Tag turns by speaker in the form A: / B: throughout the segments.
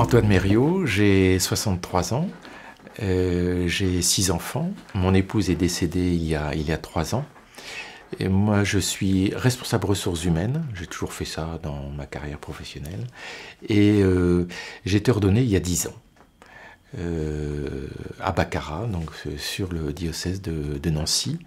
A: Antoine Mériot, j'ai 63 ans, j'ai 6 enfants. Mon épouse est décédée il y a 3 ans. Et moi, je suis responsable ressources humaines. J'ai toujours fait ça dans ma carrière professionnelle. Et j'ai été ordonné il y a 10 ans à Baccarat, donc sur le diocèse de Nancy.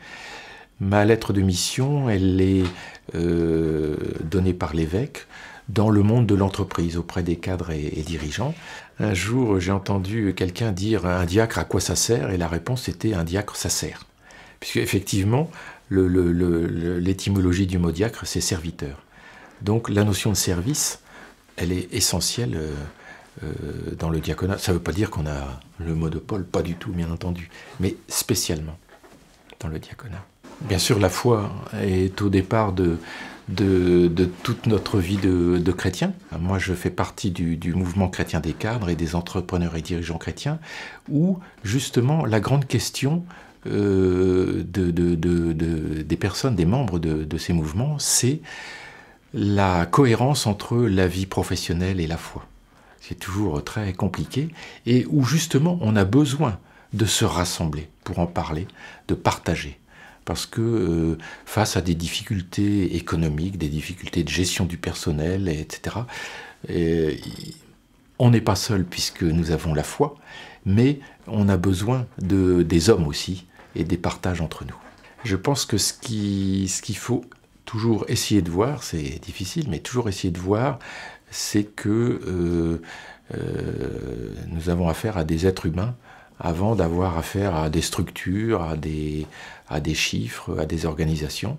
A: Ma lettre de mission, elle est donnée par l'évêque dans le monde de l'entreprise, auprès des cadres et dirigeants. Un jour, j'ai entendu quelqu'un dire « un diacre, à quoi ça sert ?» Et la réponse était « un diacre, ça sert ». Puisque effectivement, l'étymologie du mot diacre, c'est serviteur. Donc la notion de service, elle est essentielle dans le diaconat. Ça ne veut pas dire qu'on a le monopole, pas du tout, bien entendu, mais spécialement dans le diaconat. Bien sûr, la foi est au départ de toute notre vie de chrétien. Moi, je fais partie du mouvement chrétien des cadres et des entrepreneurs et dirigeants chrétiens, où justement la grande question des personnes, des membres de ces mouvements, c'est la cohérence entre la vie professionnelle et la foi. C'est toujours très compliqué, et où justement on a besoin de se rassembler pour en parler, de partager. Parce que face à des difficultés économiques, des difficultés de gestion du personnel, etc., on n'est pas seul puisque nous avons la foi, mais on a besoin des hommes aussi et des partages entre nous. Je pense que ce qu'il faut toujours essayer de voir, c'est difficile, mais toujours essayer de voir, c'est que nous avons affaire à des êtres humains avant d'avoir affaire à des structures, à des chiffres, à des organisations.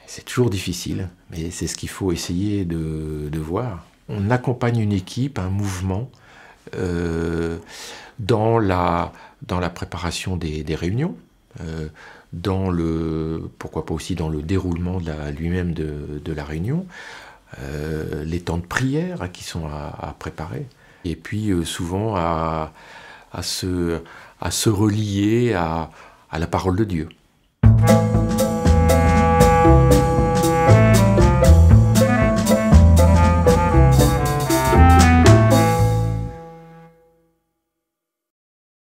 A: C'est toujours difficile, mais c'est ce qu'il faut essayer de voir. On accompagne une équipe, un mouvement, dans la préparation des réunions, pourquoi pas aussi dans le déroulement lui-même de la réunion, les temps de prière qui sont à préparer, et puis souvent à se relier à la parole de Dieu.